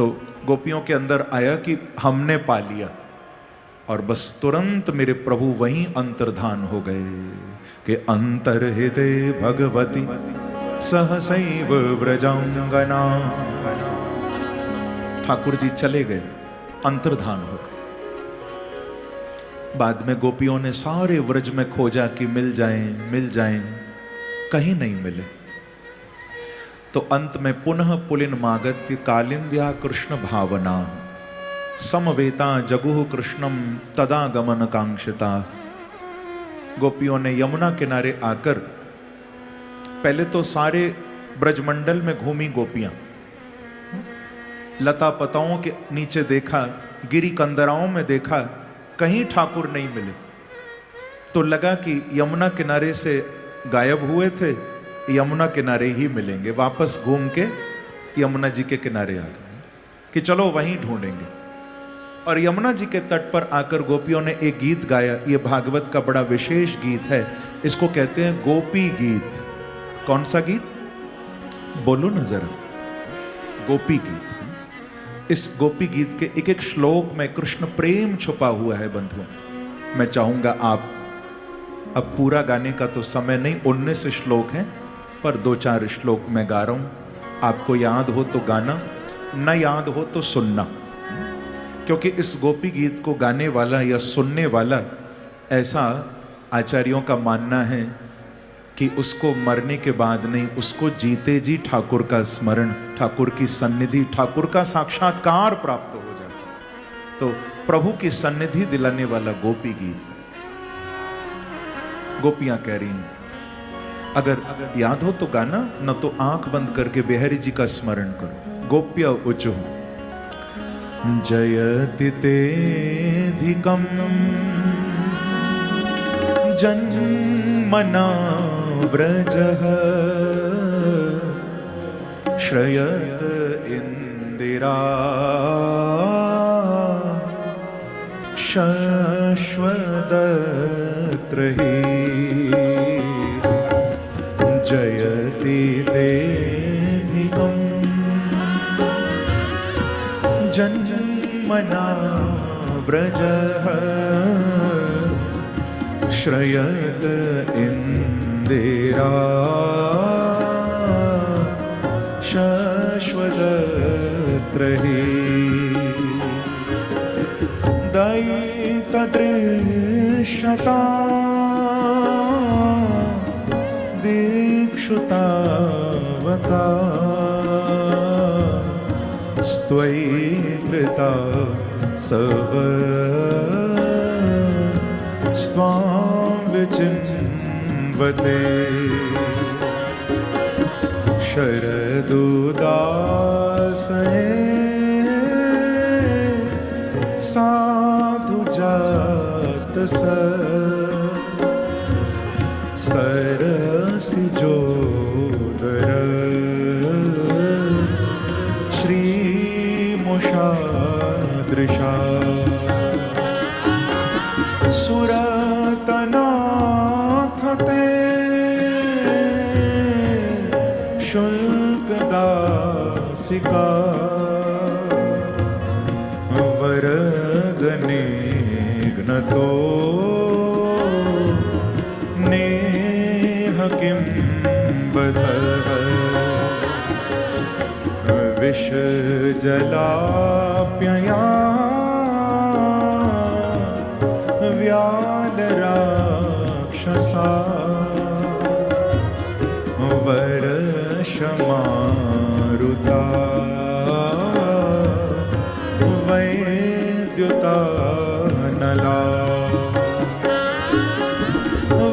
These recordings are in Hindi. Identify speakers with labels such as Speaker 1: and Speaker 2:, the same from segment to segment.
Speaker 1: तो गोपियों के अंदर आया कि हमने पा लिया, और बस तुरंत मेरे प्रभु वहीं अंतर्धान हो गए कि अंतर्हिते भगवती सहसैव व्रजांगना। ठाकुर जी चले गए, अंतर्धान हो गए। बाद में गोपियों ने सारे व्रज में खोजा कि मिल जाएं, कहीं नहीं मिले। तो अंत में पुनः पुलिन मागत्य कालिंद्या कृष्ण भावना समवेता जगुः कृष्णम तदा गमन कांक्षिता। गोपियों ने यमुना किनारे आकर पहले तो सारे ब्रजमंडल में घूमी गोपियां, लता पताओं के नीचे देखा, गिरी कंदराओं में देखा, कहीं ठाकुर नहीं मिले। तो लगा कि यमुना किनारे से गायब हुए थे, यमुना किनारे ही मिलेंगे। वापस घूम के यमुना जी के किनारे आ गए कि चलो वहीं ढूंढेंगे। और यमुना जी के तट पर आकर गोपियों ने एक गीत गाया। ये भागवत का बड़ा विशेष गीत है, इसको कहते हैं गोपी गीत। कौन सा गीत? बोलो न जरा। गोपी गीत। इस गोपी गीत के एक एक श्लोक में कृष्ण प्रेम छुपा हुआ है बंधुओं। मैं चाहूंगा आप, अब पूरा गाने का तो समय नहीं, 19 श्लोक हैं, पर 2-4 श्लोक मैं गा रहा हूं। आपको याद हो तो गाना, न याद हो तो सुनना, क्योंकि इस गोपी गीत को गाने वाला या सुनने वाला, ऐसा आचार्यों का मानना है कि उसको मरने के बाद नहीं, उसको जीते जी ठाकुर का स्मरण, ठाकुर की सन्निधि, ठाकुर का साक्षात्कार प्राप्त हो जाता है। तो प्रभु की सन्निधि दिलाने वाला गोपी गीत है। गोपियां कह रही हैं, अगर याद हो तो गाना, न तो आंख बंद करके बिहारी जी का स्मरण करो। गोप्य उच्चो जयति तेधिकम जन्मना व्रजः श्रयत इंदिरा शश्वदत्रहि जयति तेधिकं जन्मना व्रजः श्रयत इंदिरा शश्वदत्रहि दयितदृश्यता दीक्षुतावका स्त्वयि कृता सव स्वां विचिन्वते शरदुदासये साधु जात सरसिजोदर श्रीमुषादृशा सुरतनाथ ते शुल्कदासिका वरगनिघ्नतो नेह किं बधः विषजलाप्यया व्यालराक्षसा वरशमारुता वैद्युतानला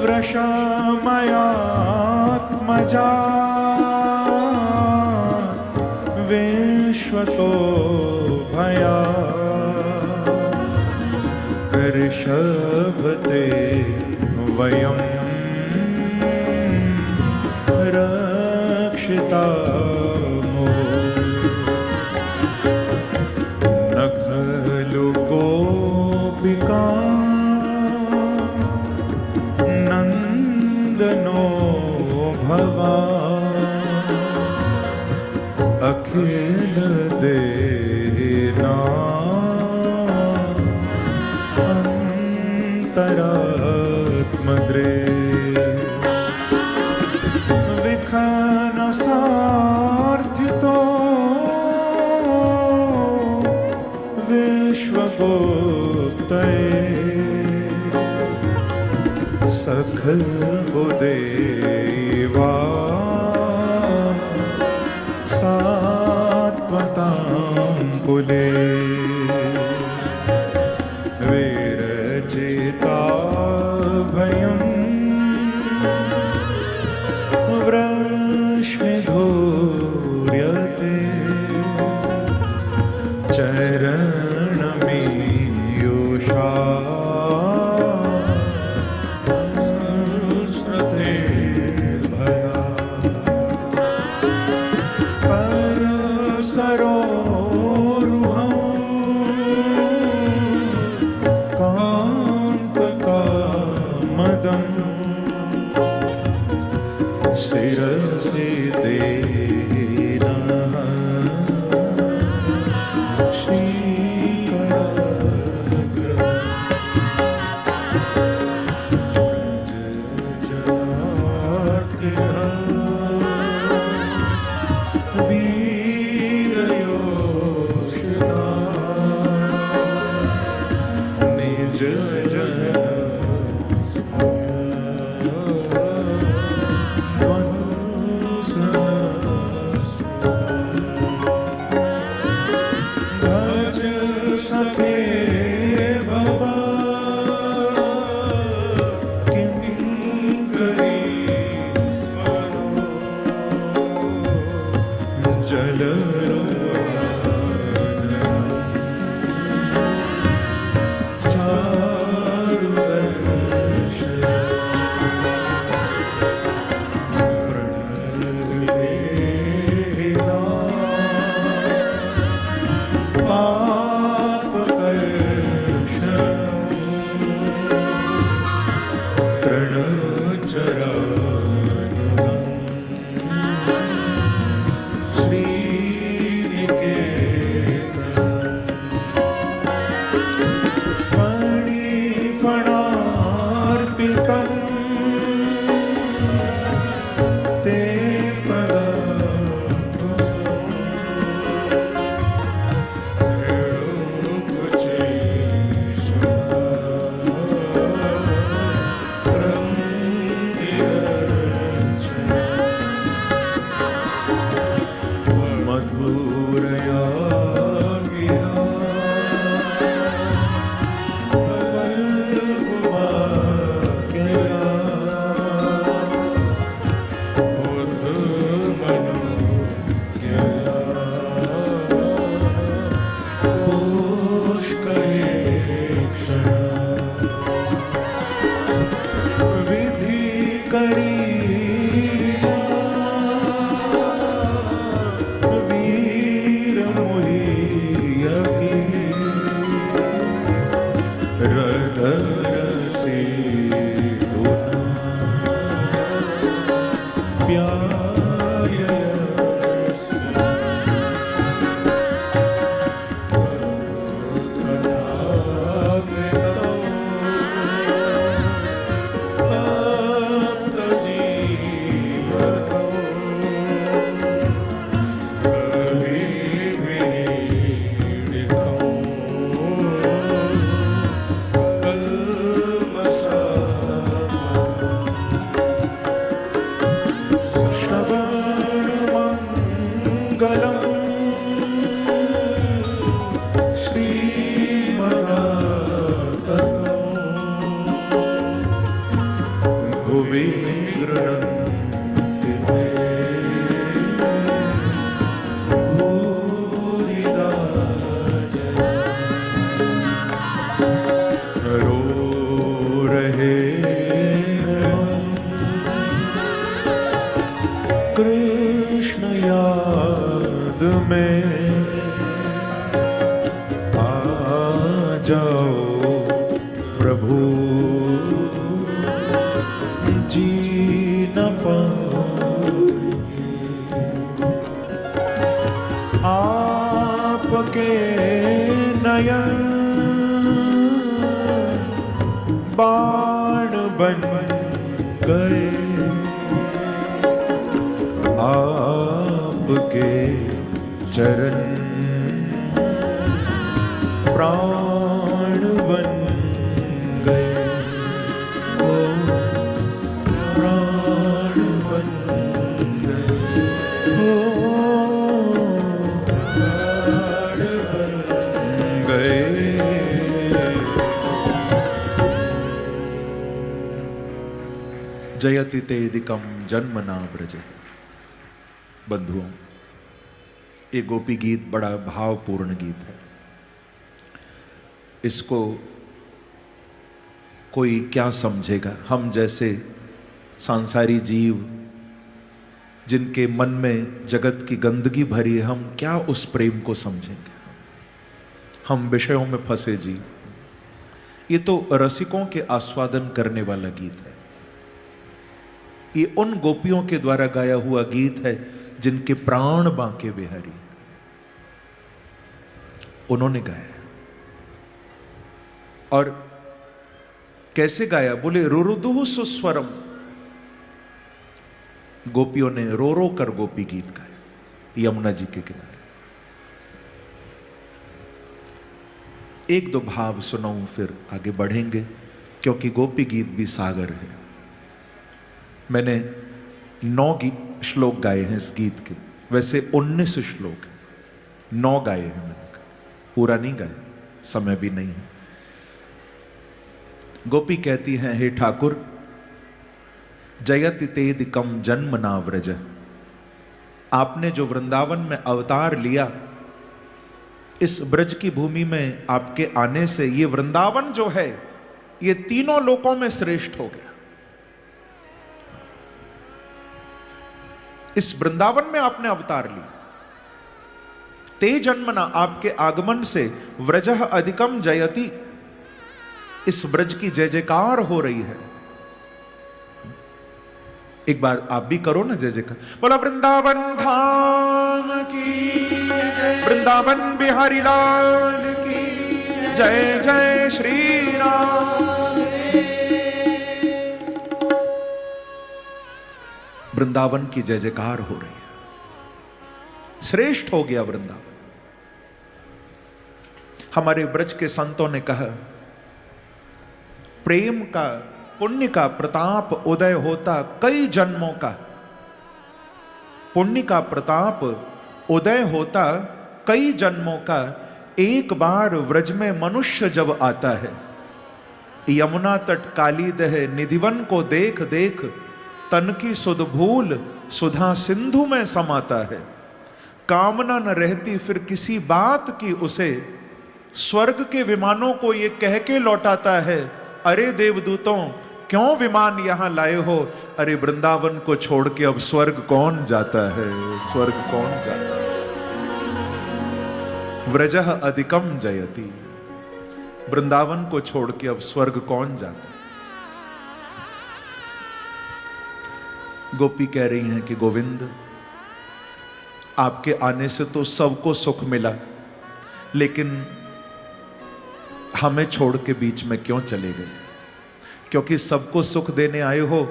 Speaker 1: वृषमयात्मजा विश्वतो भया ऋषभते वयं रक्षितामो न खलु गोपिका नन्दनो भवा अखिल देना अंतरात्मद्रे विखन सार्थितो विश्वगुप्तये सख देवा सात्वतांबुले विरचिता भयं वृष्णिधूर्यते चरणमीयुषा सरोरुहं कान्तकामदं शिरसि देनः आपके नयन बाण बन गए, आपके चरण प्राण बन गए, ओ प्राण बन गए, ओ प्राण बन गए। जयति तेदिकम जन्मना ब्रज। बंधुओं, ये गोपी गीत बड़ा भावपूर्ण गीत है। इसको कोई क्या समझेगा? हम जैसे सांसारी जीव जिनके मन में जगत की गंदगी भरी है, हम क्या उस प्रेम को समझेंगे? हम विषयों में फंसे जीव। ये तो रसिकों के आस्वादन करने वाला गीत है। ये उन गोपियों के द्वारा गाया हुआ गीत है जिनके प्राण बांके बिहारी, उन्होंने गाया। और कैसे गाया? बोले रुरुदुः सुस्वरम। गोपियों ने रो रो कर गोपी गीत गाया यमुना जी के किनारे। एक दो भाव सुनाऊं फिर आगे बढ़ेंगे, क्योंकि गोपी गीत भी सागर है। मैंने 9 श्लोक गाए हैं इस गीत के, वैसे 19 श्लोक है, 9 गाए हैं मैंने, पूरा नहीं गाए, समय भी नहीं है। गोपी कहती हैं, हे ठाकुर, जयति तेदिकम जन्मना व्रज। आपने जो वृंदावन में अवतार लिया, इस ब्रज की भूमि में आपके आने से ये वृंदावन जो है ये तीनों लोकों में श्रेष्ठ हो गया। इस वृंदावन में आपने अवतार लिया। ते जन्मना, आपके आगमन से व्रजः अधिकम जयति, इस ब्रज की जय जयकार हो रही है। एक बार आप भी करो ना जय जयकार। बोला वृंदावन धाम की जय, वृंदावन बिहारी लाल की जय, जय श्री राम। वृंदावन की जय जयकार हो रही है, श्रेष्ठ हो गया वृंदावन। हमारे ब्रज के संतों ने कहा, प्रेम का, पुण्य का प्रताप उदय होता कई जन्मों का। पुण्य का प्रताप उदय होता कई जन्मों का, एक बार व्रज में मनुष्य जब आता है। यमुना तट काली दह निधिवन को देख देख, तन की सुध भूल सुधा सिंधु में समाता है। कामना न रहती फिर किसी बात की उसे, स्वर्ग के विमानों को ये कह के लौटाता है, अरे देवदूतों क्यों विमान यहां लाए हो? अरे वृंदावन को छोड़ के अब स्वर्ग कौन जाता है? स्वर्ग कौन जाता है? व्रजः अधिकम जयति, वृंदावन को छोड़ के अब स्वर्ग कौन जाता है? गोपी कह रही हैं कि गोविंद, आपके आने से तो सबको सुख मिला, लेकिन हमें छोड़ के बीच में क्यों चले गए? क्योंकि सबको सुख देने आए हो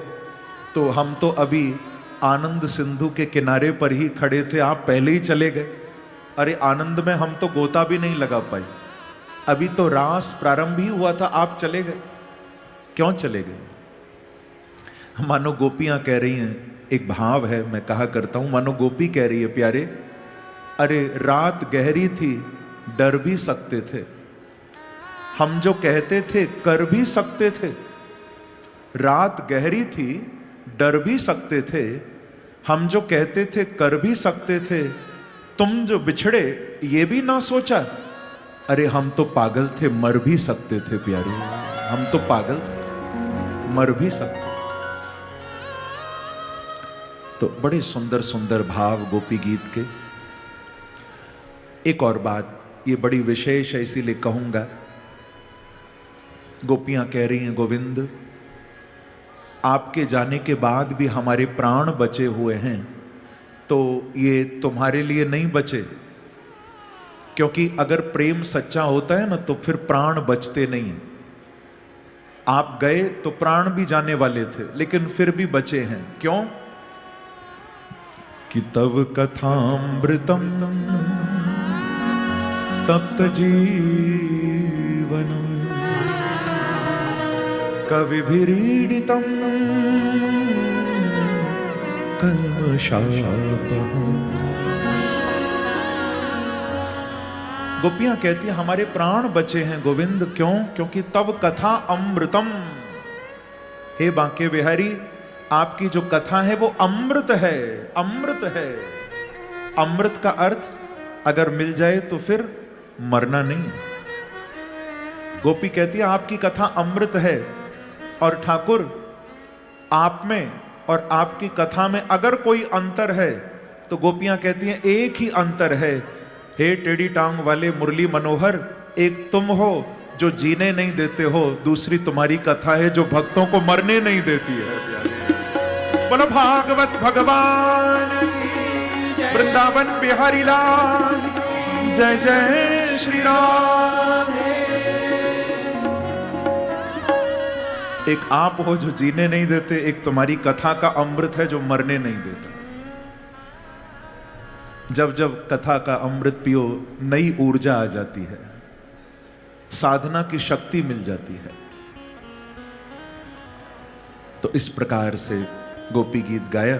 Speaker 1: तो हम तो अभी आनंद सिंधु के किनारे पर ही खड़े थे, आप पहले ही चले गए। अरे आनंद में हम तो गोता भी नहीं लगा पाए, अभी तो रास प्रारंभ ही हुआ था, आप चले गए। क्यों चले गए? मानो गोपियां कह रही हैं, एक भाव है मैं कहा करता हूं, मानो गोपी कह रही है, प्यारे अरे रात गहरी थी, डर भी सकते थे, हम जो कहते थे कर भी सकते थे। रात गहरी थी, डर भी सकते थे, हम जो कहते थे कर भी सकते थे। तुम जो बिछड़े ये भी ना सोचा, अरे हम तो पागल थे, मर भी सकते थे प्यारे, हम तो पागल थे, मर भी सकते। तो बड़े सुंदर सुंदर भाव गोपी गीत के। एक और बात, ये बड़ी विशेष है इसीलिए कहूंगा। गोपियां कह रही हैं, गोविंद आपके जाने के बाद भी हमारे प्राण बचे हुए हैं, तो ये तुम्हारे लिए नहीं बचे, क्योंकि अगर प्रेम सच्चा होता है ना तो फिर प्राण बचते नहीं। आप गए तो प्राण भी जाने वाले थे, लेकिन फिर भी बचे हैं। क्यों? कि तव कथामृतम तप्त जीवनम कविभिरीडितम कल्मषापहम्। गोपियां कहती हैं हमारे प्राण बचे हैं गोविंद। क्यों? क्योंकि तव कथा अमृतम। हे बांके बिहारी, आपकी जो कथा है वो अमृत है, अमृत है। अमृत का अर्थ अगर मिल जाए तो फिर मरना नहीं। गोपी कहती है आपकी कथा अमृत है, और ठाकुर आप में और आपकी कथा में अगर कोई अंतर है तो गोपियां कहती हैं एक ही अंतर है। हे टेढ़ी टांग वाले मुरली मनोहर, एक तुम हो जो जीने नहीं देते हो, दूसरी तुम्हारी कथा है जो भक्तों को मरने नहीं देती है। बोलो भागवत भगवान की, वृंदावन बिहारी लाल, जय जय श्री राम। एक आप हो जो जीने नहीं देते, एक तुम्हारी कथा का अमृत है जो मरने नहीं देता। जब जब कथा का अमृत पियो नई ऊर्जा आ जाती है, साधना की शक्ति मिल जाती है। तो इस प्रकार से गोपी गीत गाया।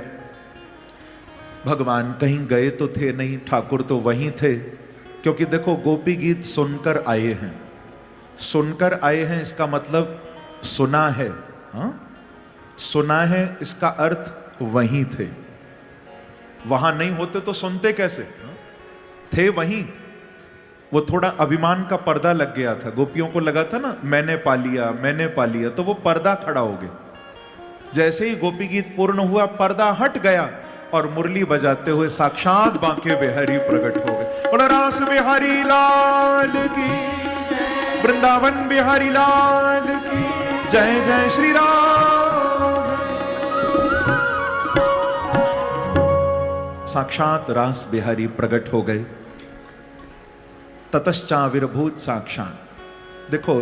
Speaker 1: भगवान कहीं गए तो थे नहीं, ठाकुर तो वहीं थे। क्योंकि देखो गोपी गीत सुनकर आए हैं, सुनकर आए हैं इसका मतलब सुना है। हाँ, सुना है इसका अर्थ वहीं थे। वहां नहीं होते तो सुनते कैसे? थे वहीं। वो थोड़ा अभिमान का पर्दा लग गया था। गोपियों को लगा था ना मैंने पा लिया, मैंने पा लिया, तो वो पर्दा खड़ा हो गया। जैसे ही गोपी गीत पूर्ण हुआ पर्दा हट गया और मुरली बजाते हुए साक्षात बांके बिहारी प्रकट हो गए। बोलो रास बिहारी लाल की, वृंदावन बिहारी लाल की, जय जय श्री राम। साक्षात रास बिहारी प्रकट हो गए। ततश्चाविर्भूत साक्षात। देखो